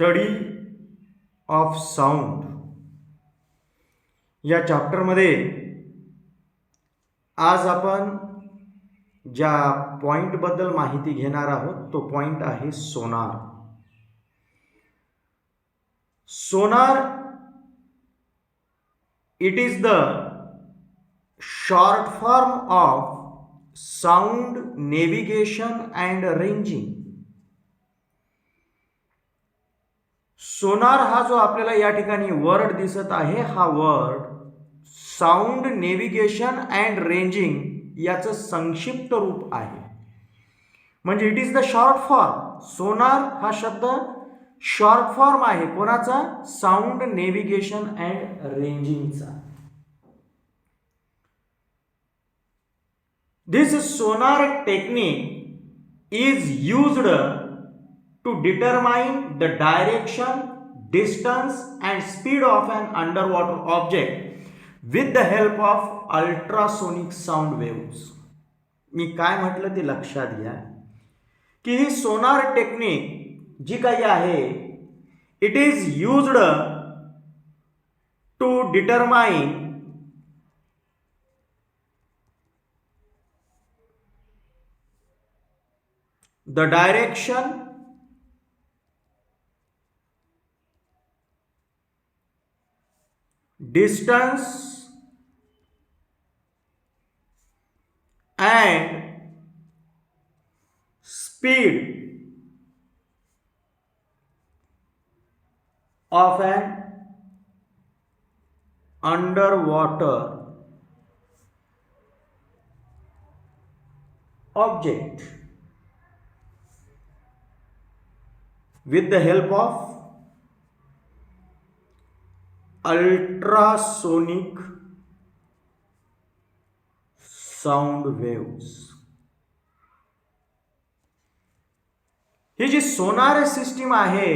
Study of sound या चॅप्टरमध्ये आज आपण ज्या पॉइंटबद्दल माहिती घेणार आहोत तो पॉइंट आहे sonar. Sonar it is the short form of sound navigation and ranging. Sonar हा जो आपल्याला या ठिकाणी वर्ड दिसत आहे हा word sound navigation and ranging याचं संक्षिप्त रूप आहे. म्हणजे it is the short form. Sonar हा शब्द शॉर्ट फॉर्म आहे कोणाचा? साऊंड नेव्हिगेशन अँड रेंजिंगचा. This sonar technique is used to determine the direction, distance and speed of an underwater object with the help of ultrasonic sound waves. मी काय म्हटलं ते लक्षात घ्या की ही सोनार टेक्निक जी काही आहे it is used to determine the direction, distance and speed of an underwater object with the help of ultrasonic sound waves. ही जी सोनार सिस्टीम आहे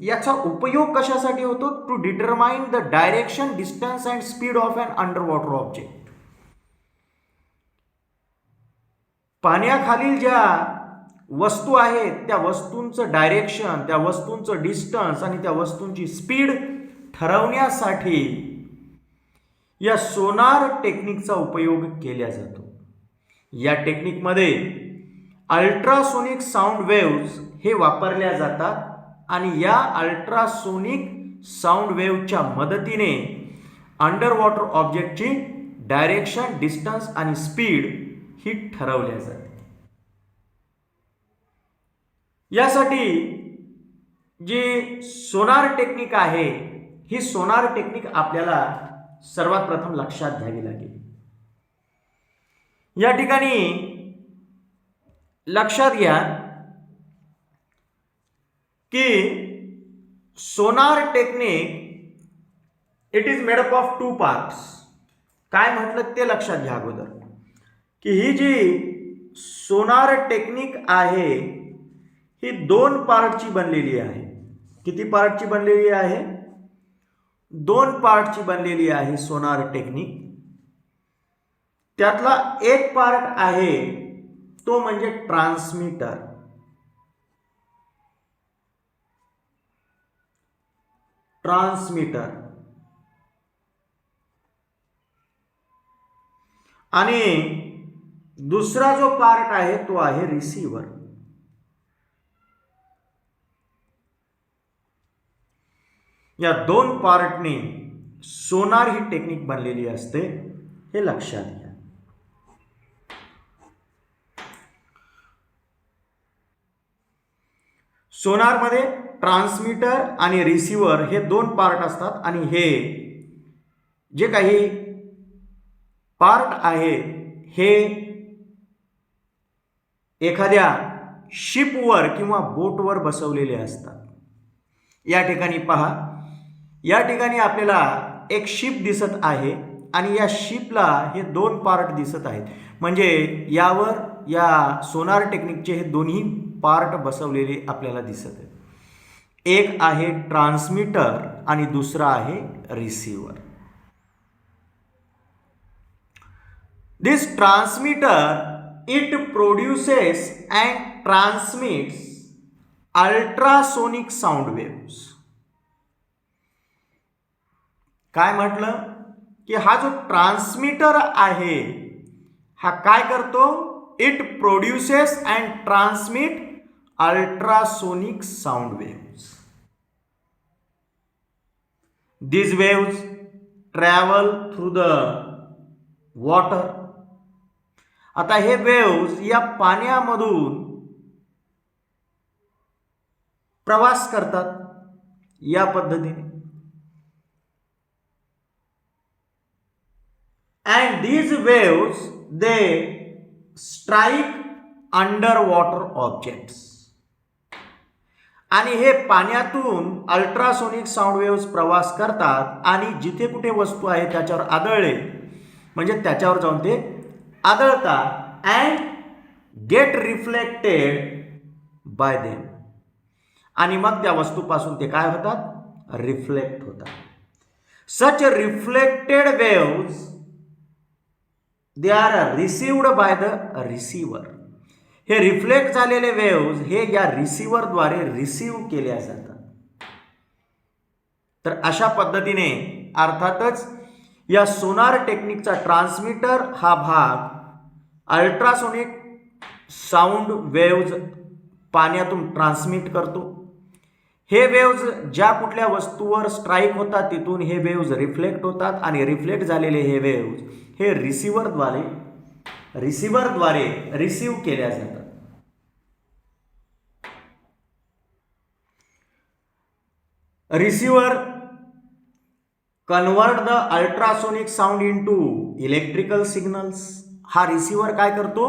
याचा उपयोग कशासाठी होतो? To determine the direction, distance and speed of an underwater object. पाण्याखालील ज्या वस्तू आहेत त्या वस्तूंचं डायरेक्शन, त्या वस्तूंचं डिस्टन्स आणि त्या वस्तूंची स्पीड ठरवण्यासाठी या सोनार टेक्निकचा उपयोग केला जातो. या टेक्निकमध्ये अल्ट्रासोनिक साऊंड वेव्स हे वापरल्या जातात आणि या अल्ट्रासोनिक साऊंड वेव्हच्या मदतीने अंडरवॉटर ऑब्जेक्टची डायरेक्शन, डिस्टन्स आणि स्पीड ही ठरवल्या जाते. यासाठी जी सोनार टेक्निक आहे ही सोनार टेक्निक आपल्याला सर्वात प्रथम लक्षात घ्यावी लागेल. या ठिकाणी लक्षात घ्या की sonar technique it is made up of two parts. काय म्हटलं ते लक्षात घ्या अगोदर की ही जी सोनार टेक्निक आहे ही दोन पार्टची बनलेली आहे. किती पार्टची बनलेली आहे? दोन पार्टची बनलेली आहे सोनार टेक्निक. त्यातला एक पार्ट आहे तो म्हणजे ट्रान्समीटर. ट्रान्समीटर आणि दुसरा जो पार्ट आहे तो आहे रिसीव्हर. या दोन पार्टने सोनार ही टेक्निक बनलेली असते हे लक्षात घ्या. सोनारमध्ये ट्रान्समीटर आणि रिसीव्हर हे दोन पार्ट असतात आणि हे जे काही पार्ट आहे हे एखाद्या शिपवर किंवा बोटवर बसवलेले असतात. या ठिकाणी पहा, या ठिकाणी आपल्याला एक शिप दिसत आहे आणि या शिपला हे दोन पार्ट दिसत आहेत. म्हणजे यावर या सोनार टेक्निकचे हे दोन्ही पार्ट बसवलेले आपल्याला दिसत आहेत. एक आहे ट्रान्समीटर आणि दुसरा आहे receiver. This transmitter it produces and transmits ultrasonic sound waves. काय म्हटलं की हा जो ट्रान्समीटर आहे हा काय करतो, it produces and transmit ultrasonic sound waves. These waves travel through the water. आता हे वेव्स या पाण्यामधून प्रवास करतात या पद्धतीने. And these waves they strike underwater objects. आणि हे पाण्यातून अल्ट्रासोनिक साऊंड वेव्स प्रवास करतात आणि जिथे कुठे वस्तू आहे त्याच्यावर आदळले म्हणजे त्याच्यावर जाऊन ते आदळतात and get reflected by them. आणि मग त्या वस्तूपासून ते काय होतात, रिफ्लेक्ट होतात. Such reflected waves they are received by the receiver. हे रिफ्लेक्ट झालेले वेव्स हे या रिसिव्हरद्वारे रिसीव्ह केल्या जातात. तर अशा पद्धतीने अर्थातच या सोनार टेक्निकचा ट्रान्समीटर हा भाग अल्ट्रासोनिक साऊंड वेव्ज पाण्यातून ट्रान्समिट करतो. हे वेव्ज ज्या कुठल्या वस्तूवर स्ट्राईक होतात तिथून हे वेव्ज रिफ्लेक्ट होतात आणि रिफ्लेक्ट झालेले हे वेव्ज हे रिसिव्हरद्वारे रिसीव्ह केल्या जातात. Receiver convert the ultrasonic sound into electrical signals. हा रिसिव्हर काय करतो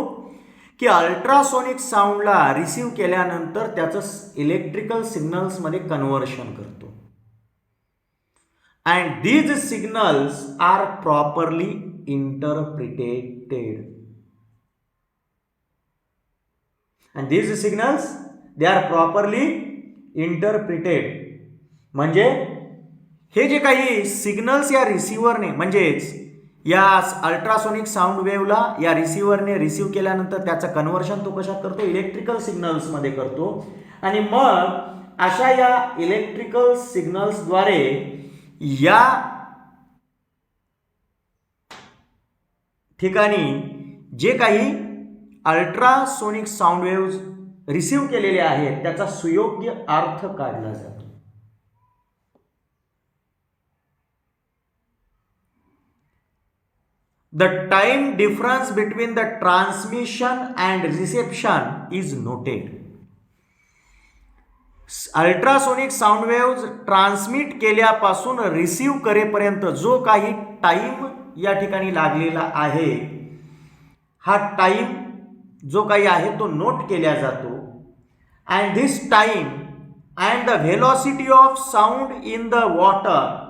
की अल्ट्रासोनिक साऊंडला रिसीव्ह केल्यानंतर त्याचं इलेक्ट्रिकल सिग्नल्समध्ये कन्व्हर्शन करतो. And these signals are properly interpreted. and these signals they are properly interpreted. म्हणजे हे जे काही सिग्नल्स या रिसिव्हरने म्हणजेच या अल्ट्रासोनिक साऊंड वेव्हला या रिसिव्हरने रिसीव्ह केल्यानंतर त्याचं कन्व्हर्शन तो कशात करतो, इलेक्ट्रिकल सिग्नल्समध्ये करतो. आणि मग अशा या इलेक्ट्रिकल सिग्नल्सद्वारे या ठिकाणी जे काही अल्ट्रासोनिक साऊंड वेव्स रिसीव्ह केलेले आहेत त्याचा सुयोग्य अर्थ काढला जातो. The time difference between the transmission and reception is noted. Ultrasonic sound waves transmit केल्यापासून रिसीव्ह करेपर्यंत जो काही टाइम या ठिकाणी लागलेला आहे हा टाइम जो काही आहे तो नोट केला जातो. And this time and the velocity of sound in the water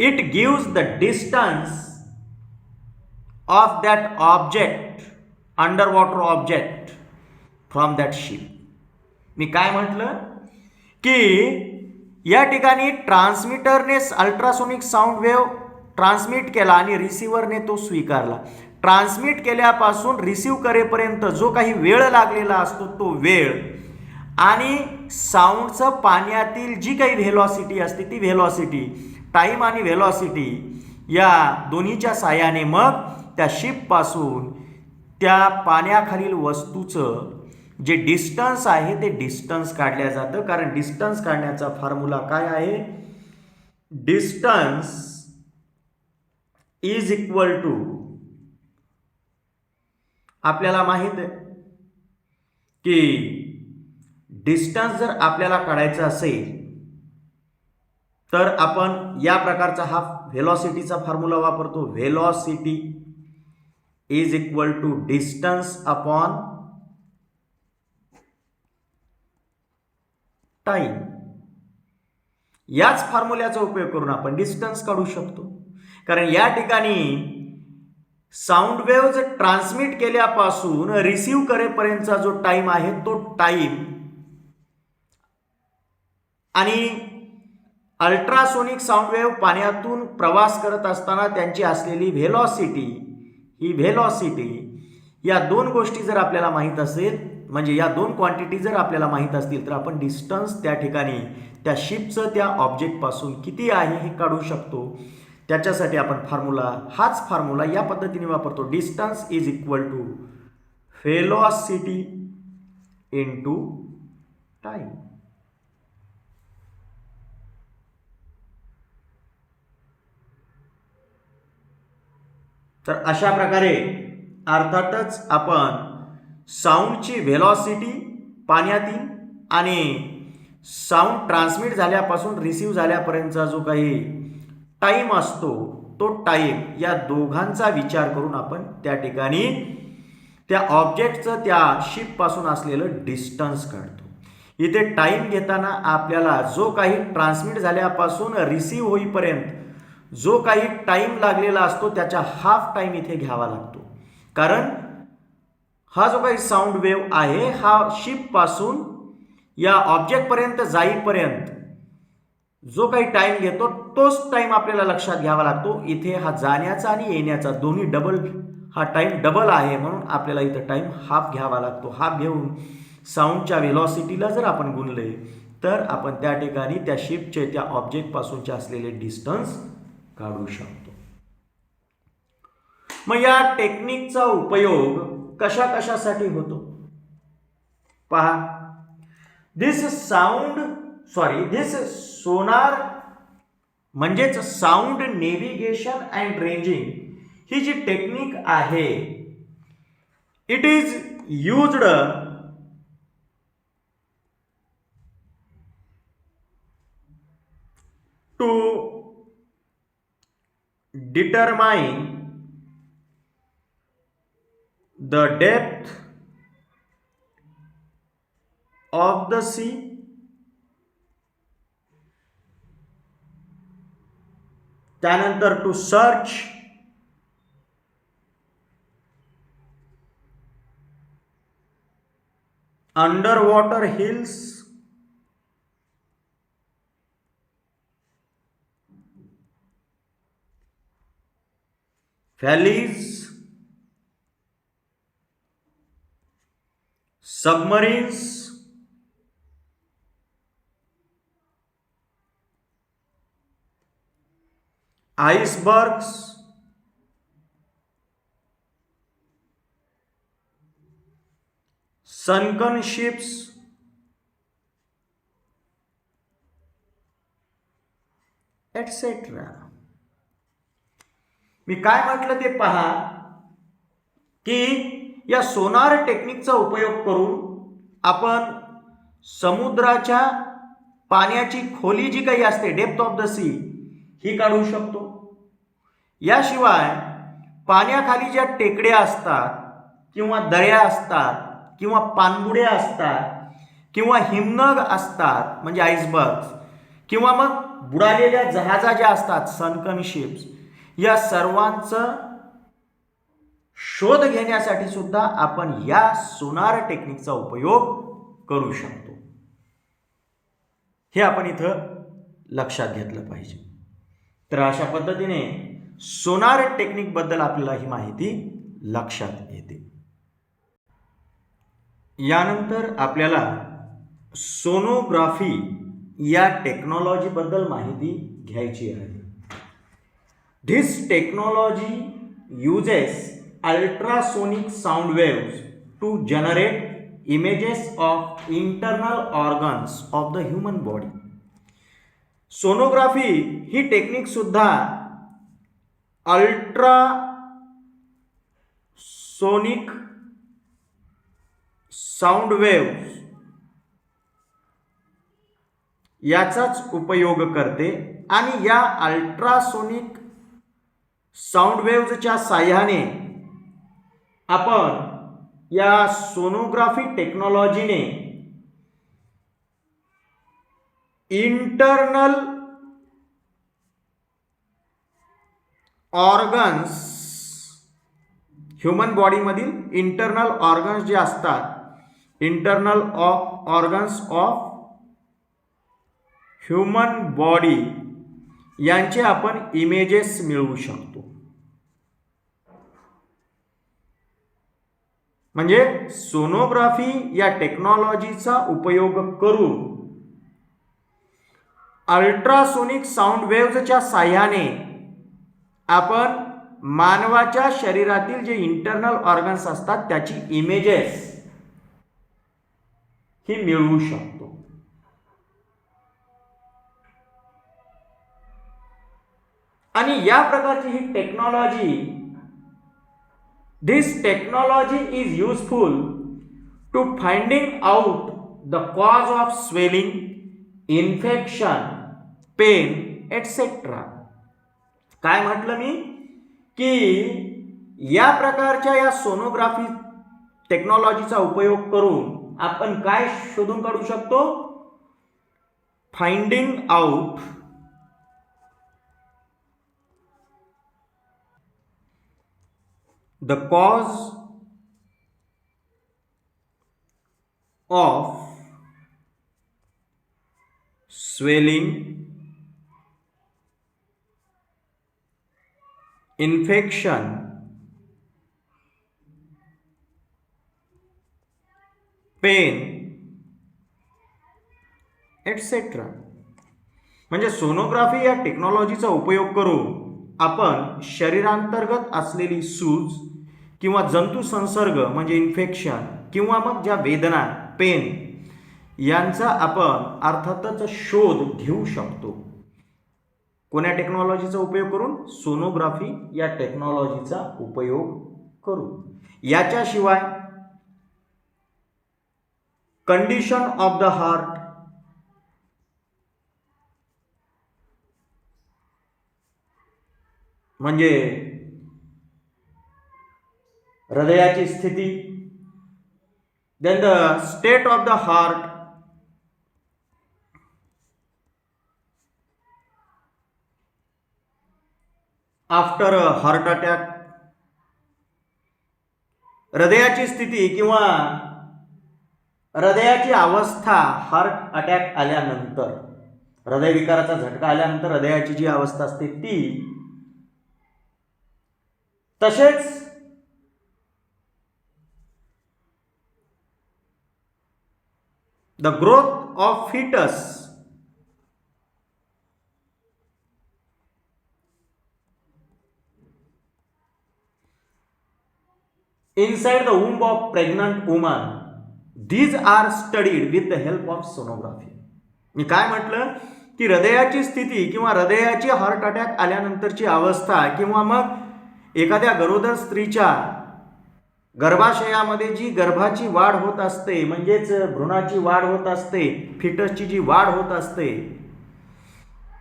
it gives the distance of that object, underwater object, from that ship. मी काय म्हटलं की या ठिकाणी ट्रान्समीटरने अल्ट्रासोनिक साऊंड वेव्ह ट्रान्समिट केला आणि रिसिव्हरने तो स्वीकारला. ट्रान्समिट केल्यापासून रिसीव्ह करेपर्यंत जो काही वेळ लागलेला असतो तो वेळ आणि साऊंडचं पाण्यातील जी काही व्हेलॉसिटी असते ती व्हेलॉसिटी, टाइम आणि व्हेलॉसिटी या दोन्हीच्या साहाय्याने मग त्या शिपपासून त्या पाण्याखालील वस्तूचं जे डिस्टन्स आहे ते डिस्टन्स काढल्या जातं. कारण डिस्टन्स काढण्याचा फॉर्म्युला काय आहे, डिस्टन्स इज इक्वल टू, आपल्याला माहित आहे की डिस्टन्स जर आपल्याला काढायचा असेल तर आपण या प्रकारचा हा व्हेलॉसिटीचा फॉर्म्युला वापरतो. Velocity is equal to distance upon time. याच फॉर्म्युल्याचा उपयोग करून आपण डिस्टन्स काढू शकतो. कारण या ठिकाणी साऊंड वेव्ह ट्रान्समिट केल्यापासून रिसीव्ह करेपर्यंतचा जो टाइम आहे तो टाइम आणि अल्ट्रासोनिक साऊंड वेव्ह पाण्यातून प्रवास करत असताना त्यांची असलेली व्हेलॉसिटी, ही व्हेलॉसिटी या दोन गोष्टी जर आपल्याला माहीत असेल म्हणजे या दोन क्वांटिटी जर आपल्याला माहीत असतील तर आपण डिस्टन्स त्या ठिकाणी त्या शिपचं त्या ऑब्जेक्टपासून किती आहे हे काढू शकतो. त्याच्यासाठी आपण हाच फॉर्म्युला या पद्धतीने वापरतो. Distance is equal to velocity into time. तर अशा प्रकारे अर्थातच आपण साऊंडची व्हेलॉसिटी पाण्यातील आणि साऊंड ट्रान्समिट झाल्यापासून रिसीव्ह झाल्यापर्यंतचा जो काही टाईम असतो तो टाईम या दोघांचा विचार करून आपण त्या ठिकाणी त्या ऑब्जेक्टचं त्या शिपपासून असलेलं डिस्टन्स काढतो. इथे टाईम घेताना आपल्याला जो काही ट्रान्समिट झाल्यापासून रिसीव्ह होईपर्यंत जो काही टाईम लागलेला असतो त्याचा हाफ टाईम इथे घ्यावा लागतो. कारण हा जो काही साऊंड वेव्ह आहे हा शिपपासून या ऑब्जेक्टपर्यंत जाईपर्यंत जो काही टाईम घेतो तोच टाईम आपल्याला लक्षात घ्यावा लागतो. इथे हा जाण्याचा आणि येण्याचा दोन्ही हा टाईम डबल आहे म्हणून आपल्याला इथं टाईम हाफ घ्यावा लागतो. हाफ घेऊन साऊंडच्या व्हेलॉसिटीला जर आपण गुणले तर आपण त्या ठिकाणी त्या शिपचे त्या ऑब्जेक्टपासूनचे असलेले डिस्टन्स काढू शकतो. मग या टेक्निकचा उपयोग कशासाठी होतो पहा. दिस सोनार म्हणजेच साऊंड नेव्हिगेशन अँड रेंजिंग ही जी टेक्निक आहे it is used to determine the depth of the sea, त्यानंतर to search underwater hills, valleys, submarines, icebergs, sunken ships, etc. मी काय म्हटलं ते पहा की या सोनार टेक्निकचा उपयोग करून आपण समुद्राच्या पाण्याची खोली जी काही असते डेप्थ ऑफ द सी ही काढू शकतो. याशिवाय पाण्याखाली ज्या टेकड्या असतात किंवा दऱ्या असतात किंवा पाणबुड्या असतात किंवा हिमनग असतात म्हणजे आईसबर्ग्स किंवा मग बुडालेल्या जहाजा ज्या असतात सनकन शिप्स या सर्वांचा शोध घेण्यासाठी सुद्धा आपण या सोनार टेक्निकचा उपयोग करू शकतो. हे आपण इथं लक्षात घेतलं पाहिजे. तर अशा पद्धतीने सोनार टेक्निक बद्दल आपल्याला ही माहिती लक्षात येते. यानंतर आपल्याला सोनोग्राफी या टेक्नॉलॉजी बद्दल माहिती घ्यायची आहे. This technology uses ultrasonic sound waves to generate images of internal organs of the human body. Sonography he technique सुद्धा अल्ट्रासोनिक साऊंड वेव्स याचाच उपयोग करते आणि या अल्ट्रासोनिक साऊंड वेव्हच्या साह्याने आपण या सोनोग्राफी टेक्नॉलॉजीने इंटरनल ऑर्गन्स ह्युमन बॉडीमधील इंटरनल ऑर्गन्स जे असतात internal organs of human body यांचे आपण इमेजेस मिळवू शकतो. म्हणजे सोनोग्राफी या टेक्नॉलॉजीचा उपयोग करून अल्ट्रासोनिक साऊंड वेव्हच्या साह्याने आपण मानवाच्या शरीरातील जे इंटरनल ऑर्गन्स असतात त्याची इमेजेस ही मिळवू शकतो. आणि या प्रकारची ही technology, this technology is useful to finding out the cause of swelling, infection, pain etcetera. काय म्हटलं मी की या प्रकारच्या या सोनोग्राफी टेक्नॉलॉजीचा उपयोग करून आपण काय शोधून काढू शकतो? Finding out the cause of swelling, infection, pain et cetera. म्हणजे सोनोग्राफी या टेक्नॉलॉजीचा उपयोग करून आपण शरीरांतर्गत असलेली सूज किंवा जंतू संसर्ग म्हणजे इन्फेक्शन किंवा मग ज्या वेदना, पेन यांचा आपण अर्थातच शोध घेऊ शकतो. कोण्या टेक्नॉलॉजीचा उपयोग करून? सोनोग्राफी या टेक्नॉलॉजीचा उपयोग करून. याच्याशिवाय कंडिशन ऑफ द हार्ट, म्हणजे हृदयाची स्थिती, then the state of the heart, after heart attack, हृदयाची स्थिती किंवा हृदयाची अवस्था हार्ट अटॅक आल्यानंतर, हृदयविकाराचा झटका आल्यानंतर हृदयाची जी अवस्था असते ती, तसेच the growth of foetus, inside the womb of pregnant woman, these are studied with the help of sonography. मी काय म्हटलं की हृदयाची स्थिती किंवा हृदयाची हार्ट अटॅक आल्यानंतरची अवस्था किंवा मग एखाद्या गरोदर स्त्रीच्या गर्भाशयामध्ये जी गर्भाची वाढ होत असते, म्हणजेच भ्रूणाची वाढ होत असते, फिटसची जी वाढ होत असते,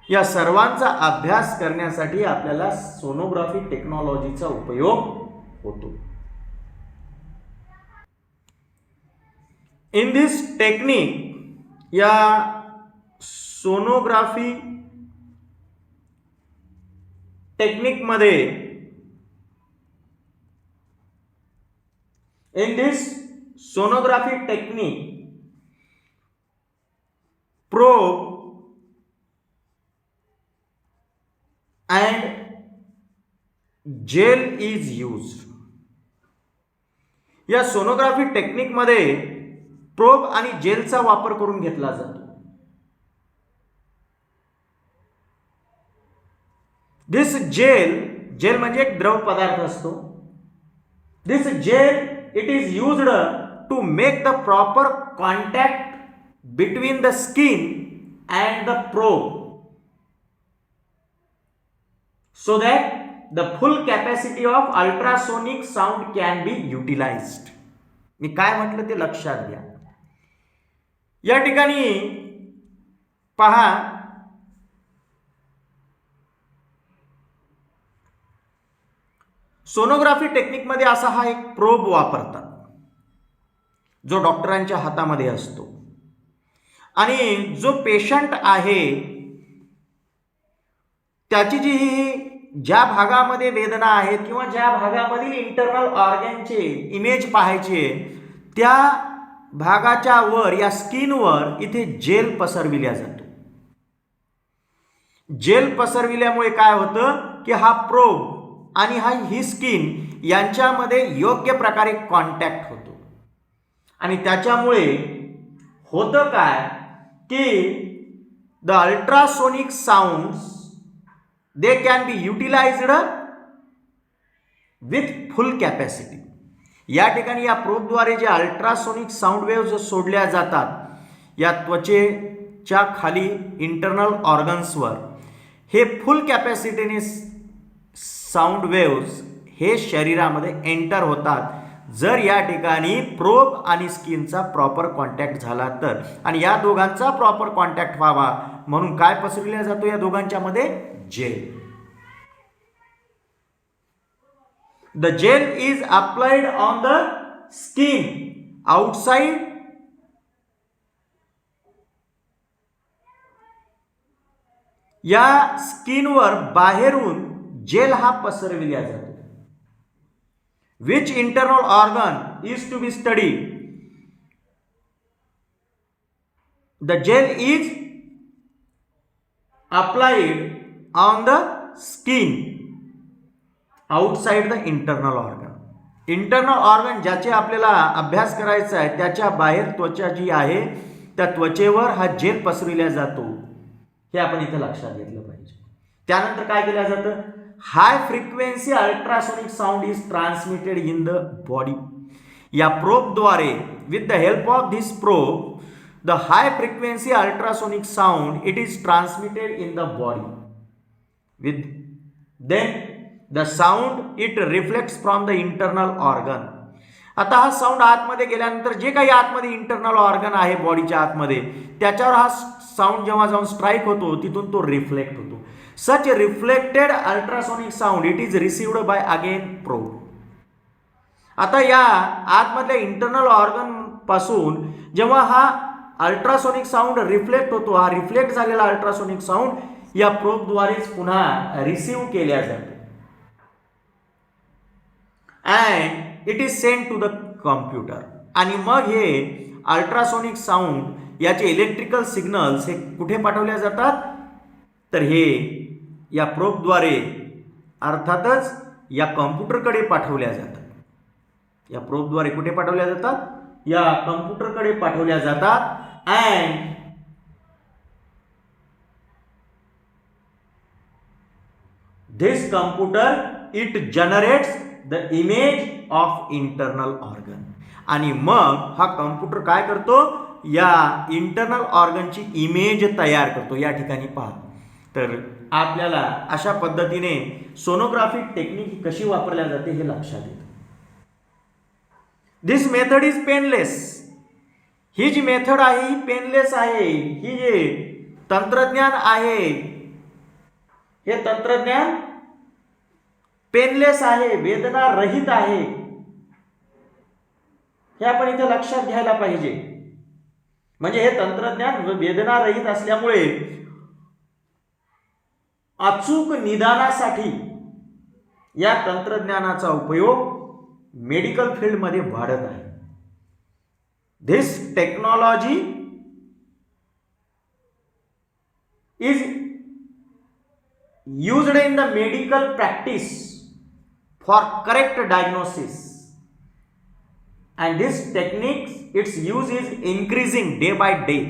या सर्वांचा अभ्यास करण्यासाठी आपल्याला सोनोग्राफी टेक्नॉलॉजीचा उपयोग होतो. इन दिस टेक्निक, या सोनोग्राफी टेक्निकमध्ये, in this sonography technique probe and gel is used. या सोनोग्राफी टेक्निकमध्ये प्रोब आणि जेलचा वापर करून घेतला जातो. दिस जेल म्हणजे एक द्रव पदार्थ असतो. This gel it is used to make the proper contact between the skin and the probe so that the full capacity of ultrasonic sound can be utilized. मी काय म्हटलं ते लक्षात घ्या. या ठिकाणी पहा, सोनोग्राफी टेक्निकमध्ये असा हा एक प्रोब वापरतात जो डॉक्टरांच्या हातामध्ये असतो आणि जो पेशंट आहे त्याची जी ज्या भागामध्ये वेदना आहेत किंवा ज्या भागामधील इंटरनल ऑर्गनचे इमेज पाहायचे त्या भागाच्या वर या स्किनवर इथे जेल पसरविल्या जातो. जेल पसरविल्यामुळे काय होतं की हा प्रोब आणि ही स्किन यांच्यामध्ये योग्य प्रकारे कॉन्टॅक्ट होतो. आणि त्याच्यामुळे होतं काय की the ultrasonic sounds they can be utilised with full capacity. या ठिकाणी या प्रोबद्वारे जे अल्ट्रासोनिक साऊंड वेव्हज सोडल्या जातात या त्वचेच्या खाली इंटरनल ऑर्गन्सवर, हे फुल कॅपॅसिटीने साऊंड वेव्हज हे शरीरामध्ये एंटर होतात जर या ठिकाणी प्रोब आणि स्किनचा प्रॉपर कॉन्टॅक्ट झाला तर. आणि या दोघांचा प्रॉपर कॉन्टॅक्ट व्हावा म्हणून काय पसरविला जातो या दोघांच्या मध्ये? Gel. The gel is applied on the skin outside या स्किनवर बाहेरून जेल हा पसरविला जातो. Which internal organ is to be studied? The gel is applied on the skin outside the internal organ. Internal organ ज्याचे आपल्याला अभ्यास करायचा आहे त्याच्या बाहेर त्वचा जी आहे त्या त्वचेवर हा जेल पसरविला जातो, हे आपण इथे लक्षात घेतलं पाहिजे. त्यानंतर काय केलं जातं? High frequency ultrasonic sound is transmitted in the body. या प्रोबद्वारे with the help of this probe the high frequency ultrasonic sound it is transmitted in the body with then the sound it reflects from the internal organ. आता हा sound आतमध्ये गेल्यानंतर जे काही आतमध्ये internal organ आहे बॉडीच्या आतमध्ये त्याच्यावर हा साऊंड जेव्हा जाऊन स्ट्राईक होतो तिथून तो रिफ्लेक्ट होतो. Such reflected ultrasonic sound it is received by again probe. आता या आतमधल्या इंटरनल ऑर्गन पासून जेव्हा हा अल्ट्रासोनिक साऊंड रिफ्लेक्ट होतो, हा रिफ्लेक्ट झालेला अल्ट्रासोनिक साऊंड या प्रोबद्वारेच पुन्हा रिसिव्ह केल्या जातो and it is sent to the computer. आणि मग हे अल्ट्रासोनिक साऊंड याचे इलेक्ट्रिकल सिग्नल्स हे कुठे पाठवले जातात? तर हे या प्रोबद्वारे अर्थातच या कॉम्प्युटरकडे पाठवल्या जातात. या प्रोबद्वारे कुठे पाठवल्या जातात? या कॉम्प्युटरकडे पाठवल्या जातात. And this computer it generates the image of internal organ. आणि मग हा कॉम्प्युटर काय करतो? या इंटरनल ऑर्गनची इमेज तयार करतो. या ठिकाणी पहा, तर आपल्याला अशा पद्धतीने सोनोग्राफी टेक्निक कशी वापरल्या जाते हे लक्षात येतं. This method is painless. ही जी मेथड आहे ही पेनलेस आहे. ही जे तंत्रज्ञान आहे हे तंत्रज्ञान पेनलेस आहे, वेदना रहित आहे. हे आपण इथे लक्षात घ्यायला पाहिजे. म्हणजे हे तंत्रज्ञान वेदना रहित असल्यामुळे अचूक निदानासाठी या तंत्रज्ञानाचा उपयोग मेडिकल फील्डमध्ये वाढत आहे. This technology is used in the medical practice for correct diagnosis, and this techniques its use is increasing day by day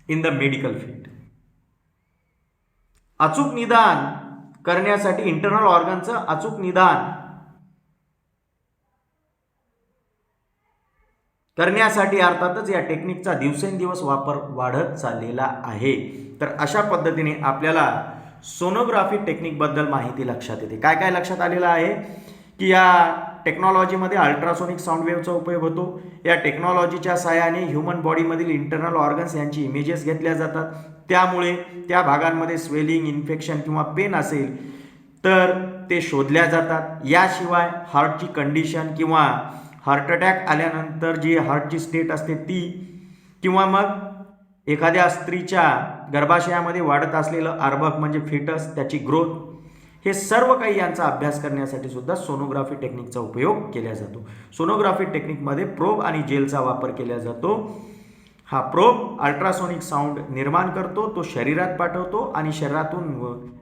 in the medical field. अचूक निदान करण्यासाठी इंटरनल ऑर्गनचं अचूक निदान करण्यासाठी अर्थातच या टेक्निकचा दिवसेंदिवस वापर वाढत चाललेला आहे. तर अशा पद्धतीने आपल्याला सोनोग्राफी टेक्निकबद्दल माहिती लक्षात येते. काय काय लक्षात आलेलं आहे की या टेक्नॉलॉजीमध्ये अल्ट्रासोनिक साऊंड वेव्हचा उपयोग होतो. या टेक्नॉलॉजीच्या सहाय्याने ह्युमन बॉडीमधील इंटरनल ऑर्गन्स यांची इमेजेस घेतल्या जातात. त्यामुळे त्या भागांमध्ये स्वेलिंग, इन्फेक्शन किंवा पेन असेल तर ते शोधल्या जातात. याशिवाय हार्टची कंडिशन किंवा हार्ट अटॅक आल्यानंतर जी हार्टची स्टेट असते ती, किंवा मग एखाद्या स्त्रीच्या गर्भाशयामध्ये वाढत असलेलं अर्भक म्हणजे फिटस, त्याची ग्रोथ, हे सर्व काही यांचा अभ्यास करण्यासाठी सुद्धा सोनोग्राफी टेक्निकचा उपयोग केला जातो. सोनोग्राफी टेक्निकमध्ये प्रोब आणि जेलचा वापर केला जातो. हा प्रोब अल्ट्रासोनिक साऊंड निर्माण करतो, तो शरीरात पाठवतो आणि शरीरातून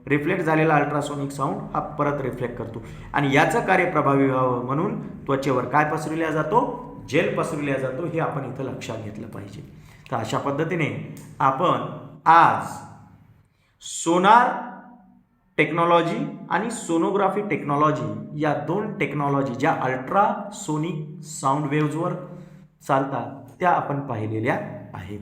रिफ्लेक्ट झालेला अल्ट्रासोनिक साऊंड हा परत रिफ्लेक्ट करतो आणि याचं कार्य प्रभावी व्हावं म्हणून त्वचेवर काय पसरविला जातो? जेल पसरविला जातो हे आपण इथं लक्षात घेतलं पाहिजे. तर अशा पद्धतीने आपण आज सोनार टेक्नॉलॉजी आणि सोनोग्राफी टेक्नॉलॉजी या दोन टेक्नॉलॉजी ज्या अल्ट्रासोनिक साऊंड वेव्हजवर चालतात त्या आपण पाहिलेल्या आहेत.